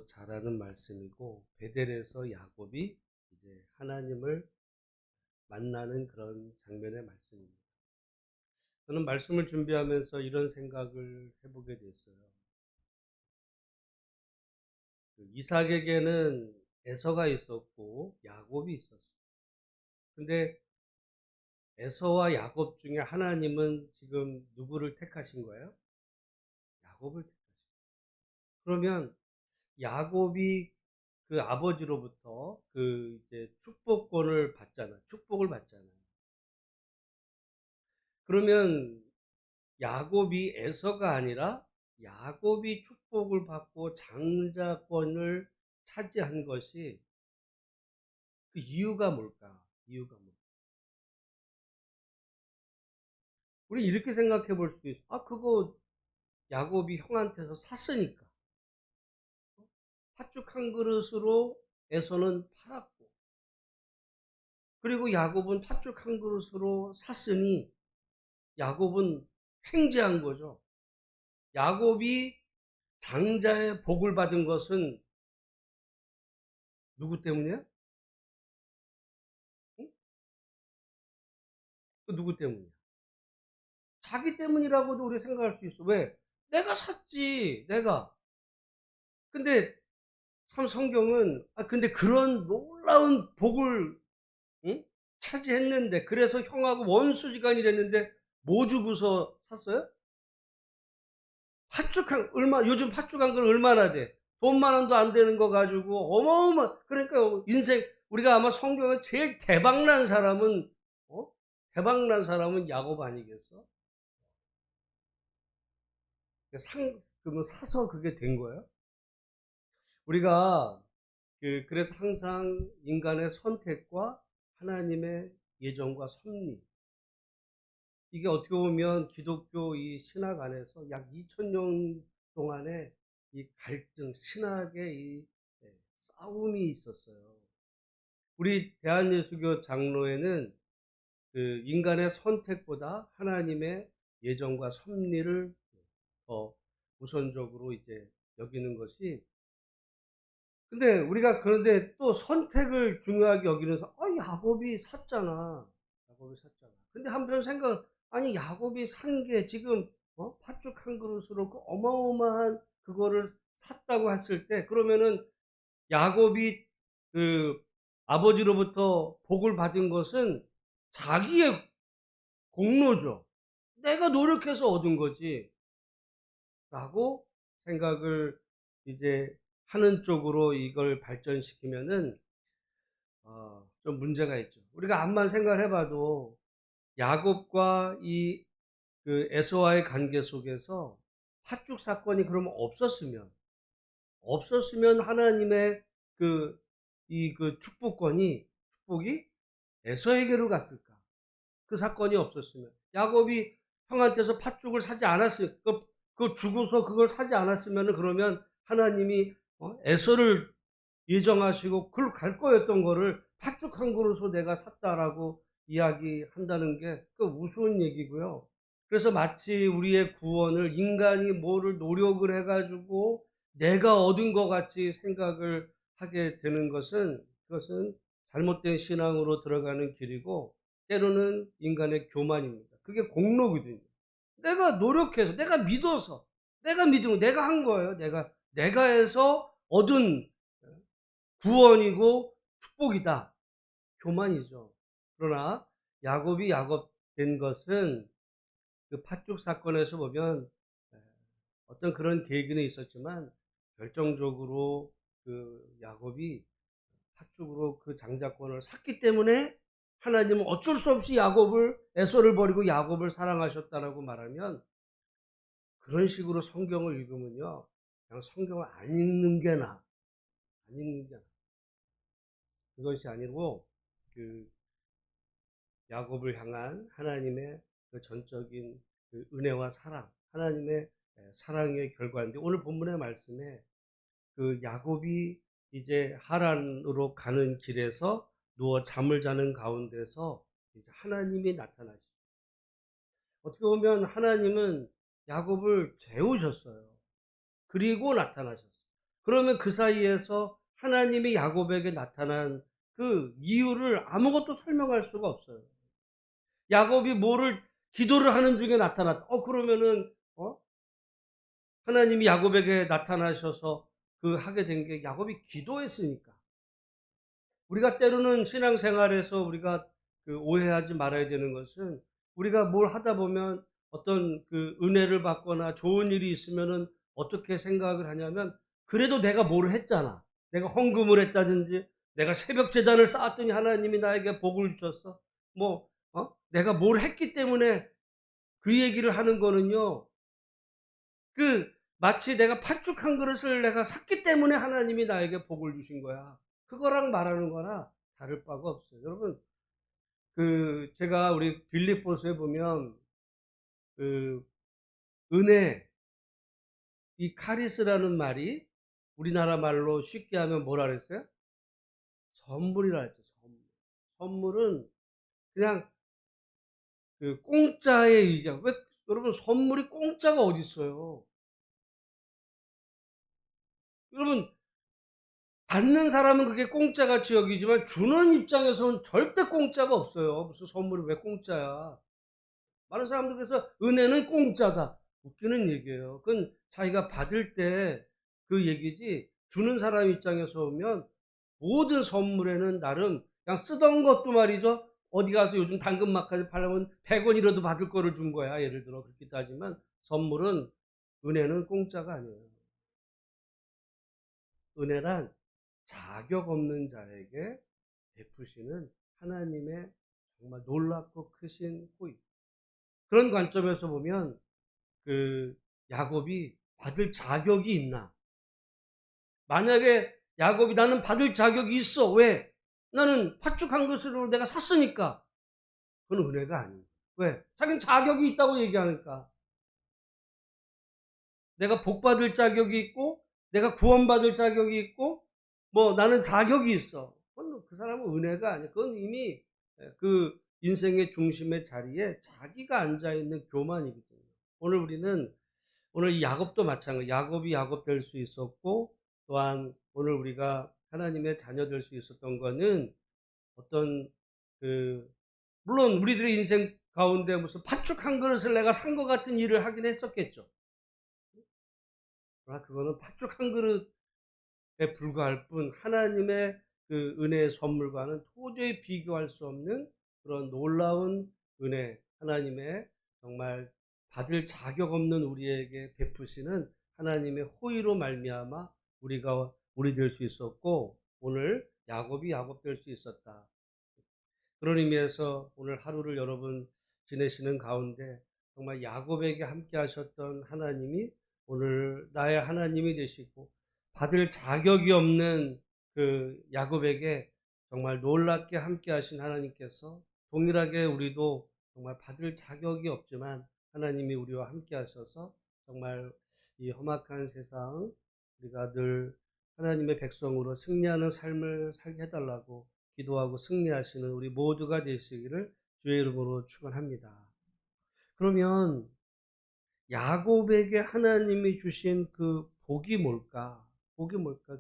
우리도 잘 아는 말씀이고, 베델에서 야곱이 이제 하나님을 만나는 그런 장면의 말씀입니다. 저는 말씀을 준비하면서 이런 생각을 해보게 됐어요. 이삭에게는 에서가 있었고 야곱이 있었어요. 근데 에서와 야곱 중에 하나님은 지금 누구를 택하신 거예요? 야곱을 택하신 거예요. 그러면 야곱이 그 아버지로부터 그 이제 축복권을 받잖아요. 축복을 받잖아요. 그러면 야곱이 에서가 아니라 야곱이 축복을 받고 장자권을 차지한 것이 그 이유가 뭘까? 이유가 뭘까? 우리 이렇게 생각해 볼 수도 있어. 아, 그거 야곱이 형한테서 샀으니까. 팥죽 한 그릇으로 에서는 팔았고, 그리고 야곱은 팥죽 한 그릇으로 샀으니 야곱은 횡재한 거죠. 야곱이 장자의 복을 받은 것은 누구 때문이야? 응? 그 누구 때문이야? 자기 때문이라고도 우리 생각할 수 있어. 왜? 내가 샀지, 내가. 근데 참 성경은, 근데 그런 놀라운 복을, 응? 차지했는데, 그래서 형하고 원수지간이 됐는데, 뭐 주고서 샀어요? 얼마, 요즘 팥죽 한 건 얼마나 돼? 돈만 원도 안 되는 거 가지고, 그러니까 인생, 우리가 아마 성경에 제일 대박난 사람은, 어? 대박난 사람은 야곱 아니겠어? 그러면 사서 그게 된 거예요? 우리가 그래서 항상 인간의 선택과 하나님의 예정과 섭리, 이게 어떻게 보면 기독교 이 신학 안에서 약 2000년 동안의 이 갈등, 신학의 이 싸움이 있었어요. 우리 대한예수교 장로에는 그 인간의 선택보다 하나님의 예정과 섭리를 더 우선적으로 이제 여기는 것이, 근데 우리가 그런데 또 선택을 중요하게 여기면서 야곱이 샀잖아. 야곱이 샀잖아. 근데 한편 생각, 아니 야곱이 산 게 지금 팥죽 한 그릇으로 그 어마어마한 그거를 샀다고 했을 때, 그러면은 야곱이 그 아버지로부터 복을 받은 것은 자기의 공로죠. 내가 노력해서 얻은 거지. 라고 생각을 이제 하는 쪽으로 이걸 발전시키면은 좀 문제가 있죠. 우리가 암만 생각을 해봐도 야곱과 이 그 에서와의 관계 속에서 팥죽 사건이 그러면 없었으면 하나님의 축복이 에서에게로 갔을까? 그 사건이 없었으면, 야곱이 형한테서 팥죽을 사지 않았으면, 그 주고서 그걸 사지 않았으면, 그러면 하나님이 에서를 예정하시고 그걸 갈 거였던 거를 팥죽 한 그릇으로 내가 샀다라고 이야기한다는 게 그 우스운 얘기고요. 그래서 마치 우리의 구원을 인간이 뭐를 노력을 해가지고 내가 얻은 것 같이 생각을 하게 되는 것은, 그것은 잘못된 신앙으로 들어가는 길이고, 때로는 인간의 교만입니다. 그게 공로거든요. 내가 노력해서, 내가 믿어서, 내가 믿으면 내가 한 거예요. 내가 해서 얻은 구원이고 축복이다. 교만이죠. 그러나 야곱이 야곱 된 것은 그 팥죽 사건에서 보면 어떤 그런 계기는 있었지만, 결정적으로 그 야곱이 팥죽으로 그 장자권을 샀기 때문에 하나님은 어쩔 수 없이 에서를 버리고 야곱을 사랑하셨다라고 말하면, 그런 식으로 성경을 읽으면요, 그냥 성경을 안 읽는 게 나아. 안 읽는 게 나아. 그것이 아니고 그 야곱을 향한 하나님의 그 전적인 그 은혜와 사랑, 하나님의 사랑의 결과인데, 오늘 본문의 말씀에 그 야곱이 이제 하란으로 가는 길에서 누워 잠을 자는 가운데서 이제 하나님이 나타나시죠. 어떻게 보면 하나님은 야곱을 재우셨어요. 그리고 나타나셨어요. 그러면 그 사이에서 하나님이 야곱에게 나타난 그 이유를 아무것도 설명할 수가 없어요. 야곱이 뭐를 기도를 하는 중에 나타났다. 그러면은 하나님이 야곱에게 나타나셔서 그 하게 된 게 야곱이 기도했으니까. 우리가 때로는 신앙생활에서 우리가 그 오해하지 말아야 되는 것은, 우리가 뭘 하다 보면 어떤 그 은혜를 받거나 좋은 일이 있으면은 어떻게 생각을 하냐면, 그래도 내가 뭘 했잖아. 내가 헌금을 했다든지, 내가 새벽 제단을 쌓았더니 하나님이 나에게 복을 주셨어. 내가 뭘 했기 때문에 그 얘기를 하는 거는요, 그 마치 내가 팥죽 한 그릇을 내가 샀기 때문에 하나님이 나에게 복을 주신 거야. 그거랑 말하는 거나 다를 바가 없어요. 여러분, 제가 우리 빌립보서에 보면 그 은혜, 이 카리스라는 말이 우리나라 말로 쉽게 하면 뭐라 그랬어요? 선물이라 했죠. 선물. 선물은 그냥 그 공짜의 의자. 왜 여러분, 선물이 공짜가 어디 있어요? 여러분, 받는 사람은 그게 공짜같이 여기지만 주는 입장에서는 절대 공짜가 없어요. 무슨 선물이 왜 공짜야? 많은 사람들 그래서 은혜는 공짜다. 웃기는 얘기예요. 그건 자기가 받을 때 그 얘기지, 주는 사람 입장에서 보면 모든 선물에는 나름 그냥 쓰던 것도 말이죠. 어디 가서 요즘 당근마켓에 팔려면 100원이라도 받을 거를 준 거야. 예를 들어 그렇게 따지면 선물은, 은혜는 공짜가 아니에요. 은혜란 자격 없는 자에게 베푸시는 하나님의 정말 놀랍고 크신 호의. 그런 관점에서 보면 그 야곱이 받을 자격이 있나? 만약에 야곱이 나는 받을 자격이 있어. 왜? 나는 팥죽 한 그릇으로 내가 샀으니까. 그건 은혜가 아니에요. 왜? 자기는 자격이 있다고 얘기하니까. 내가 복 받을 자격이 있고, 내가 구원받을 자격이 있고, 나는 자격이 있어. 그건 그 사람은 은혜가 아니야. 그건 이미 그 인생의 중심의 자리에 자기가 앉아있는 교만이거든요. 오늘 이 야곱도 마찬가지. 야곱이 야곱 될 수 있었고, 또한 오늘 우리가 하나님의 자녀 될 수 있었던 거는 어떤 그 물론 우리들의 인생 가운데 무슨 팥죽 한 그릇을 내가 산 것 같은 일을 하긴 했었겠죠. 그러나 그거는 팥죽 한 그릇에 불과할 뿐, 하나님의 그 은혜의 선물과는 도저히 비교할 수 없는 그런 놀라운 은혜, 하나님의 정말 받을 자격 없는 우리에게 베푸시는 하나님의 호의로 말미암아 우리 될 수 있었고, 오늘 야곱이 야곱 될 수 있었다. 그런 의미에서 오늘 하루를 여러분 지내시는 가운데 정말 야곱에게 함께 하셨던 하나님이 오늘 나의 하나님이 되시고, 받을 자격이 없는 그 야곱에게 정말 놀랍게 함께 하신 하나님께서 동일하게 우리도 정말 받을 자격이 없지만 하나님이 우리와 함께 하셔서 정말 이 험악한 세상 우리가 늘 하나님의 백성으로 승리하는 삶을 살게 해달라고 기도하고 승리하시는 우리 모두가 되시기를 주의 이름으로 축원합니다. 그러면 야곱에게 하나님이 주신 그 복이 뭘까? 복이 뭘까?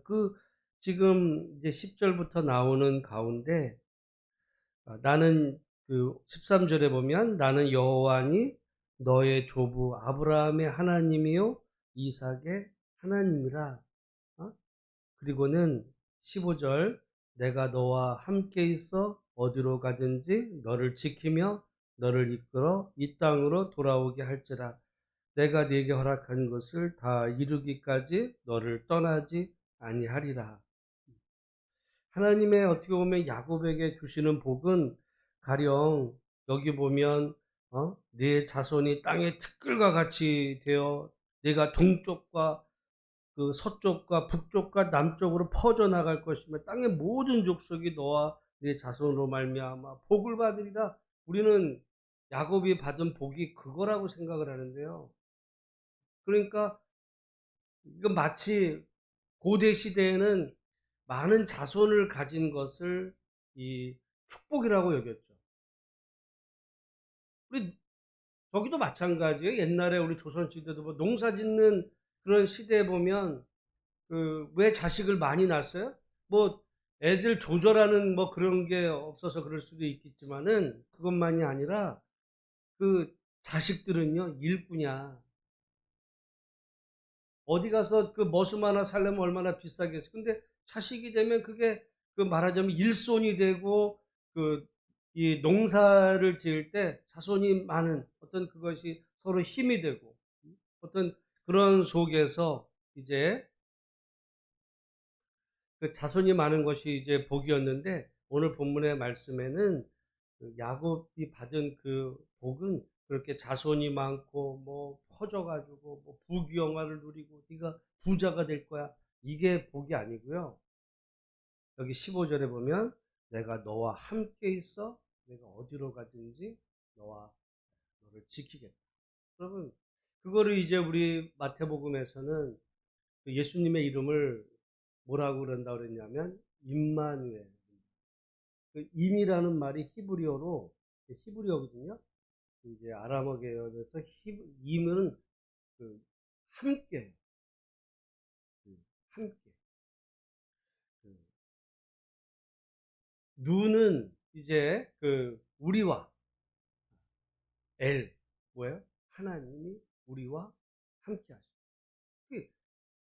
지금 이제 10절부터 나오는 가운데 나는 13절에 보면 나는 여호와니 너의 조부 아브라함의 하나님이요 이삭의 하나님이라. 그리고는 15절 내가 너와 함께 있어 어디로 가든지 너를 지키며 너를 이끌어 이 땅으로 돌아오게 할지라. 내가 네게 허락한 것을 다 이루기까지 너를 떠나지 아니하리라. 하나님의 어떻게 보면 야곱에게 주시는 복은 가령 여기 보면 네 자손이 땅의 티끌과 같이 되어 네가 동쪽과 그 서쪽과 북쪽과 남쪽으로 퍼져나갈 것이며 땅의 모든 족속이 너와 네 자손으로 말미암아 복을 받으리라. 우리는 야곱이 받은 복이 그거라고 생각을 하는데요. 그러니까 이건 마치 고대 시대에는 많은 자손을 가진 것을 이 축복이라고 여겼죠. 우리 저기도 마찬가지예요. 옛날에 우리 조선시대도 농사 짓는 그런 시대에 보면 왜 자식을 많이 낳았어요? 뭐 애들 조절하는 뭐 그런 게 없어서 그럴 수도 있겠지만은 그것만이 아니라 그 자식들은요 일꾼이야. 어디 가서 그 머슴 하나 살려면 얼마나 비싸겠어. 근데 자식이 되면 그게 그 말하자면 일손이 되고 그 이 농사를 지을 때 자손이 많은 어떤 그것이 서로 힘이 되고 어떤 그런 속에서 이제 그 자손이 많은 것이 이제 복이었는데 오늘 본문의 말씀에는 그 야곱이 받은 그 복은 그렇게 자손이 많고 뭐 퍼져가지고 뭐 부귀영화를 누리고 네가 부자가 될 거야 이게 복이 아니고요. 여기 15절에 보면 내가 너와 함께 있어 내가 어디로 가든지 너를 지키겠다. 여러분 그거를 이제 우리 마태복음에서는 그 예수님의 이름을 뭐라고 그런다 그랬냐면 임마누엘. 그 임이라는 말이 히브리어거든요. 이제 아람어 계열에서 임은 그 함께, 함께. 그 누는 이제 그 우리와 뭐예요? 하나님이 우리와 함께 하시고.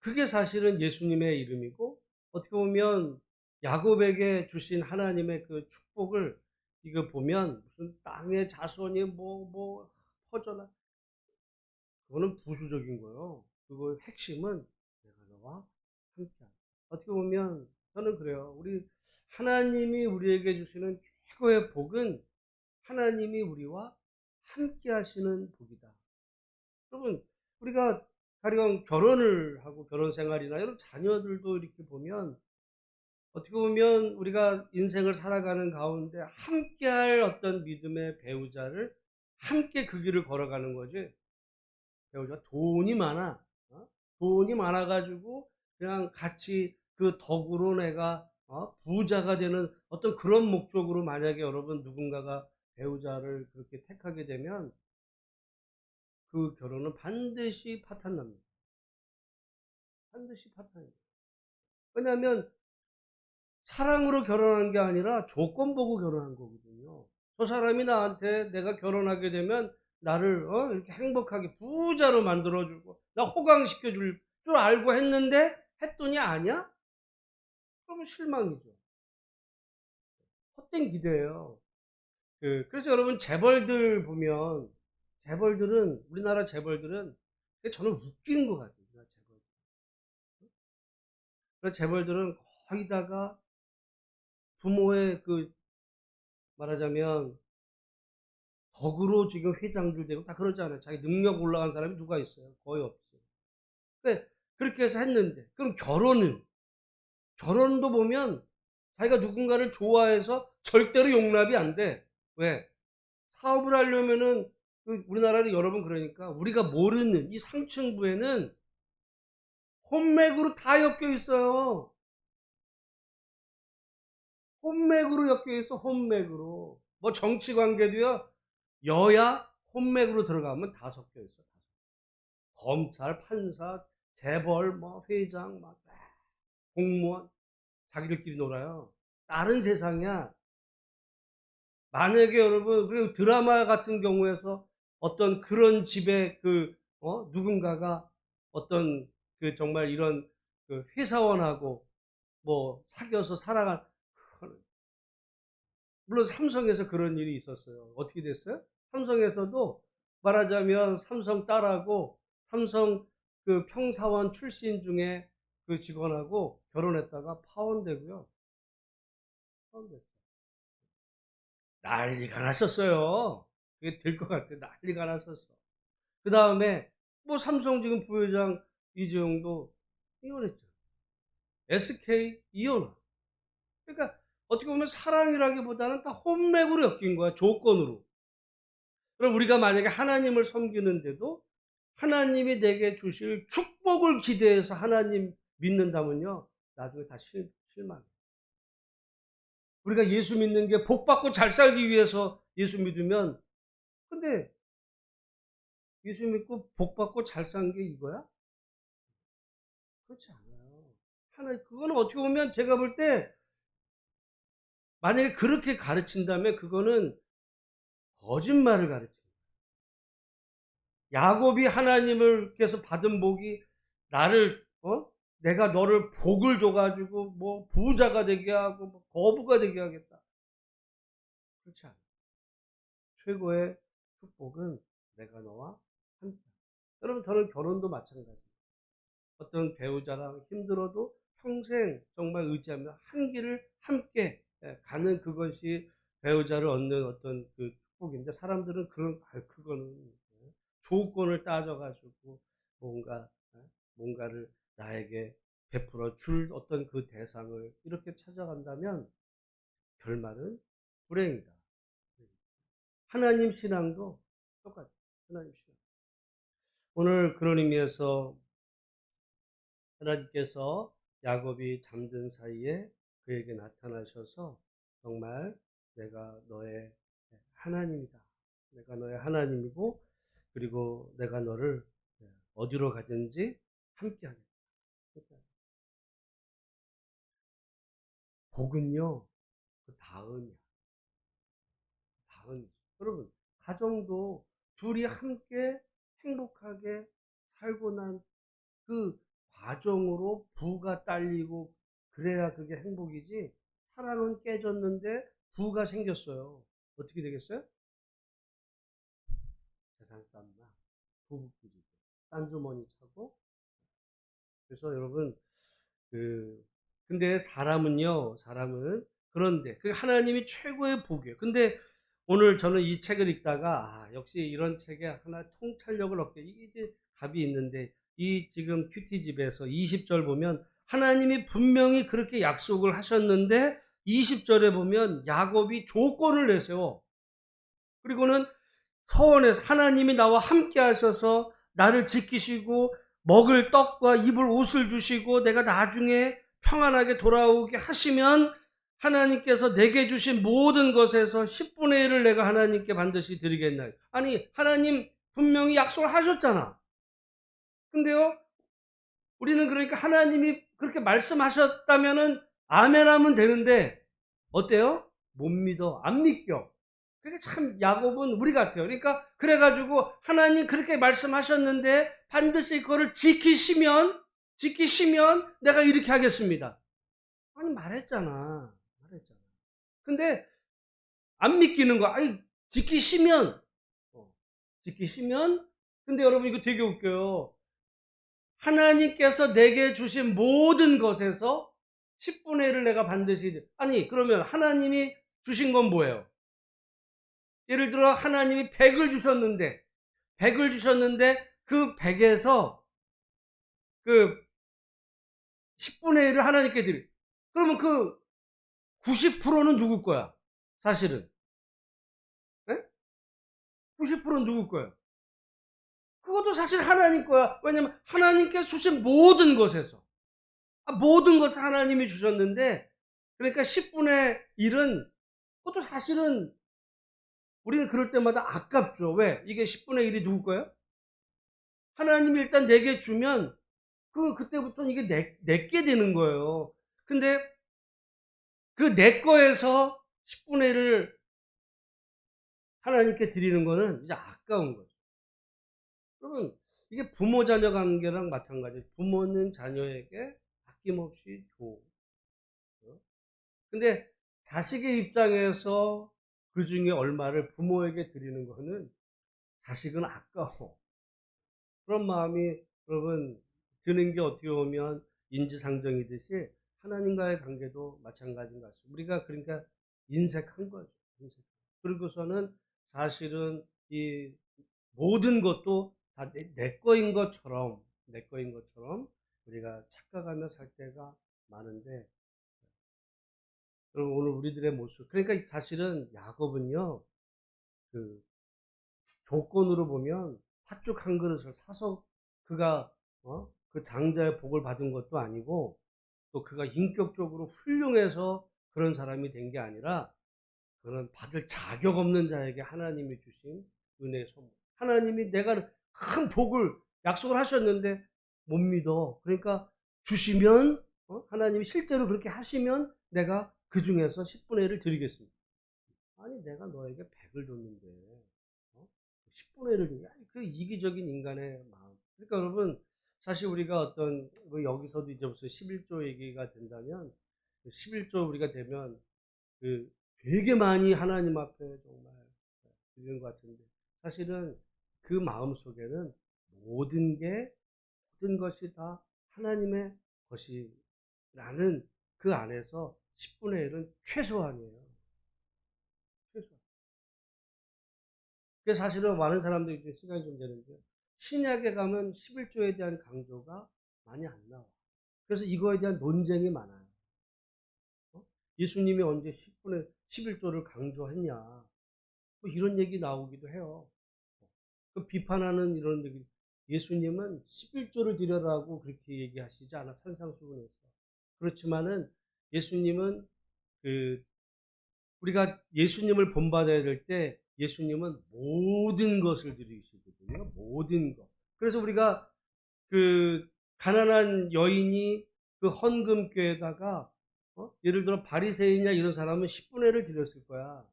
그게 사실은 예수님의 이름이고 어떻게 보면 야곱에게 주신 하나님의 그 축복을 이거 보면 무슨 땅의 자손이 뭐 퍼져나 그거는 부수적인 거예요. 그거 핵심은 내가 너와 함께하다. 어떻게 보면 저는 그래요. 우리 하나님이 우리에게 주시는 최고의 복은 하나님이 우리와 함께 하시는 복이다. 여러분 우리가 가령 결혼을 하고 결혼 생활이나 이런 자녀들도 이렇게 보면 어떻게 보면 우리가 인생을 살아가는 가운데 함께할 어떤 믿음의 배우자를 함께 그 길을 걸어가는 거지. 배우자 돈이 많아. 돈이 많아가지고 그냥 같이 그 덕으로 내가 부자가 되는 어떤 그런 목적으로 만약에 여러분 누군가가 배우자를 그렇게 택하게 되면 그 결혼은 반드시 파탄납니다. 반드시 파탄입니다. 왜냐하면 사랑으로 결혼한 게 아니라 조건 보고 결혼한 거거든요. 저 사람이 나한테 내가 결혼하게 되면 나를 이렇게 행복하게 부자로 만들어주고 나 호강시켜줄 줄 알고 했더니 아니야? 그러면 실망이죠. 헛된 기대예요. 그래서 여러분 재벌들 보면 우리나라 재벌들은 저는 웃긴 것 같아요. 재벌들은 거기다가 부모의 그 말하자면 덕으로 지금 회장들 되고 다 그러지 않아요. 자기 능력 올라간 사람이 누가 있어요? 거의 없어요. 근데 그렇게 해서 했는데 그럼 결혼도 보면 자기가 누군가를 좋아해서 절대로 용납이 안 돼. 왜? 사업을 하려면은 우리나라도 여러분 그러니까 우리가 모르는 이 상층부에는 혼맥으로 다 엮여 있어요. 혼맥으로 엮여 있어. 혼맥으로. 뭐 정치 관계도요. 여야 혼맥으로 들어가면 다 섞여 있어. 검찰, 판사, 재벌, 뭐 회장, 막 공무원 자기들끼리 놀아요. 다른 세상이야. 만약에 여러분 그리고 드라마 같은 경우에서 어떤 그런 집에 누군가가 어떤 그 정말 이런 그 회사원하고 뭐 사귀어서 살아간 물론 삼성에서 그런 일이 있었어요. 어떻게 됐어요? 삼성에서도 말하자면 삼성 딸하고 삼성 그 평사원 출신 중에 그 직원하고 결혼했다가 파혼되고요. 파혼됐어요. 난리가 났었어요. 그게 될 것 같아. 난리가 났었어. 그 다음에 뭐 삼성 지금 부회장 이재용도 이혼했죠. SK 이혼. 그러니까 어떻게 보면 사랑이라기보다는 다 혼맥으로 엮인 거야. 조건으로. 그럼 우리가 만약에 하나님을 섬기는데도 하나님이 내게 주실 축복을 기대해서 하나님 믿는다면요. 나중에 다 실망해. 우리가 예수 믿는 게 복 받고 잘 살기 위해서 예수 믿으면 근데 예수 믿고 복 받고 잘 산 게 이거야? 그렇지 않아요. 그거는 어떻게 보면 제가 볼 때 만약에 그렇게 가르친다면 그거는 거짓말을 가르쳐요. 야곱이 하나님을께서 받은 복이 나를 내가 너를 복을 줘가지고 뭐 부자가 되게 하고 뭐 거부가 되게 하겠다. 그렇지 않아. 최고의 축복은 내가 너와 함께. 여러분 저는 결혼도 마찬가지예요. 어떤 배우자랑 힘들어도 평생 정말 의지하며 한 길을 함께 가는 그것이 배우자를 얻는 어떤 그 축복인데 사람들은 그거는 조건을 따져가지고 뭔가 뭔가를 나에게 베풀어 줄 어떤 그 대상을 이렇게 찾아간다면 결말은 불행이다. 하나님 신앙도 똑같아요. 하나님 신앙. 오늘 그런 의미에서 하나님께서 야곱이 잠든 사이에 그에게 나타나셔서 정말 내가 너의 하나님이다. 내가 너의 하나님이고 그리고 내가 너를 어디로 가든지 함께 하겠다. 복은요, 그 다음이야. 다음이죠. 여러분, 가정도 둘이 함께 행복하게 살고 난 그 과정으로 부가 딸리고 그래야 그게 행복이지. 사랑은 깨졌는데 부가 생겼어요. 어떻게 되겠어요? 재산 쌌나? 부부끼리 딴주머니 차고. 그래서 여러분 근데 사람은 그런데 그 하나님이 최고의 복이에요. 근데 오늘 저는 이 책을 읽다가 역시 이런 책에 하나 통찰력을 얻게 이게 이제 답이 있는데 이 지금 큐티집에서 20절 보면 하나님이 분명히 그렇게 약속을 하셨는데 20절에 보면 야곱이 조건을 내세워. 그리고는 서원에서 하나님이 나와 함께 하셔서 나를 지키시고 먹을 떡과 입을 옷을 주시고 내가 나중에 평안하게 돌아오게 하시면 하나님께서 내게 주신 모든 것에서 10분의 1을 내가 하나님께 반드시 드리겠나요? 아니 하나님 분명히 약속을 하셨잖아. 근데요 우리는 그러니까 하나님이 그렇게 말씀하셨다면은 아멘 하면 되는데 어때요? 못 믿어. 안 믿겨. 그러니까 참 야곱은 우리 같아요. 그러니까 그래가지고 하나님 그렇게 말씀하셨는데 반드시 그거를 지키시면 내가 이렇게 하겠습니다. 아니 말했잖아. 근데 안 믿기는 거야. 아니 지키시면 지키시면 근데 여러분 이거 되게 웃겨요. 하나님께서 내게 주신 모든 것에서 10분의 1을 내가 반드시 아니 그러면 하나님이 주신 건 뭐예요? 예를 들어 하나님이 100을 주셨는데 그 100에서 그 10분의 1을 하나님께 드리. 그러면 그 90%는 누구 거야? 사실은. 네? 90%는 누구 거야? 그것도 사실 하나님 거야. 왜냐면 하나님께서 주신 모든 것에서 모든 것을 하나님이 주셨는데 그러니까 10분의 1은 그것도 사실은 우리는 그럴 때마다 아깝죠. 왜? 이게 10분의 1이 누구 거예요? 하나님이 일단 내게 주면 그때부터는 이게 내게 되는 거예요. 근데 그 내 거에서 10분의 1을 하나님께 드리는 거는 이제 아까운 거죠. 그러면 이게 부모 자녀 관계랑 마찬가지예요. 부모는 자녀에게 아낌없이 줘. 근데 자식의 입장에서 그 중에 얼마를 부모에게 드리는 거는 자식은 아까워. 그런 마음이 여러분 드는 게 어떻게 보면 인지상정이듯이 하나님과의 관계도 마찬가지인 것 같습니다. 우리가 그러니까 인색한 거죠. 그리고서는 사실은 이 모든 것도 다 내 거인 것처럼 우리가 착각하며 살 때가 많은데 여러분 오늘 우리들의 모습 그러니까 사실은 야곱은요 그 조건으로 보면 팥죽 한 그릇을 사서 그가 그 장자의 복을 받은 것도 아니고 또 그가 인격적으로 훌륭해서 그런 사람이 된 게 아니라 그는 받을 자격 없는 자에게 하나님이 주신 은혜의 선물. 하나님이 내가 큰 복을 약속을 하셨는데 못 믿어. 그러니까 주시면 하나님이 실제로 그렇게 하시면 내가 그 중에서 10분의 1을 드리겠습니다. 아니, 내가 너에게 100을 줬는데, 10분의 1을 주냐? 그 이기적인 인간의 마음. 그러니까 여러분, 사실 우리가 어떤, 뭐 여기서도 이제 무슨 11조 얘기가 된다면, 11조 우리가 되면, 그 되게 많이 하나님 앞에 정말 드리는 것 같은데, 사실은 그 마음 속에는 모든 게, 모든 것이 다 하나님의 것이라는 그 안에서 10분의 1은 최소한이에요. 최소한. 그래서 사실은 많은 사람들이 이제 시간이 좀 되는데, 신약에 가면 11조에 대한 강조가 많이 안 나와. 그래서 이거에 대한 논쟁이 많아요. 예수님이 언제 10분의 11조를 강조했냐. 뭐 이런 얘기 나오기도 해요. 그 비판하는 이런 얘기, 예수님은 11조를 드려라고 그렇게 얘기하시지 않아, 산상수훈에서. 그렇지만은 예수님은 그 우리가 예수님을 본받아야 될 때 예수님은 모든 것을 드리시거든요. 모든 것. 그래서 우리가 그 가난한 여인이 그 헌금궤에다가 예를 들어 바리새인이나 이런 사람은 10분의 1을 드렸을 거야.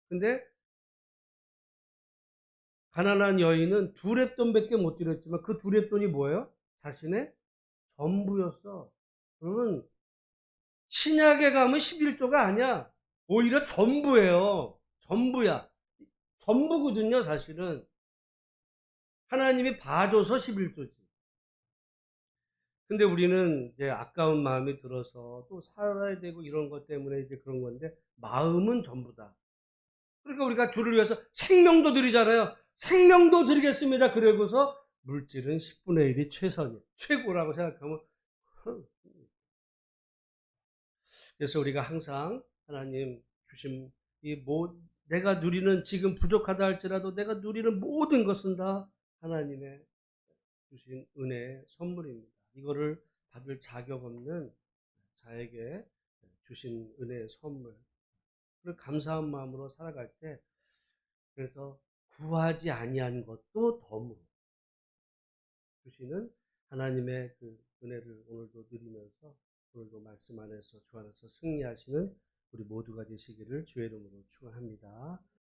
근데 가난한 여인은 두 렙돈밖에 못 드렸지만 그 두 렙돈이 뭐예요? 자신의 전부였어. 그러면 신약에 가면 11조가 아니야. 오히려 전부예요. 전부야. 전부거든요, 사실은. 하나님이 봐줘서 11조지. 근데 우리는 이제 아까운 마음이 들어서 또 살아야 되고 이런 것 때문에 이제 그런 건데, 마음은 전부다. 그러니까 우리가 주를 위해서 생명도 드리잖아요. 생명도 드리겠습니다. 그러고서 물질은 10분의 1이 최선이에요. 최고라고 생각하면, 그래서 우리가 항상 하나님 주신 내가 누리는, 지금 부족하다 할지라도 내가 누리는 모든 것은 다 하나님의 주신 은혜의 선물입니다. 이거를 받을 자격 없는 자에게 주신 은혜의 선물. 그 감사한 마음으로 살아갈 때, 그래서 구하지 아니한 것도 덤으로 주시는 하나님의 그 은혜를 오늘도 누리면서, 오늘도 말씀 안에서 주 안에서 승리하시는 우리 모두가 되시기를 주의 이름으로 축원합니다.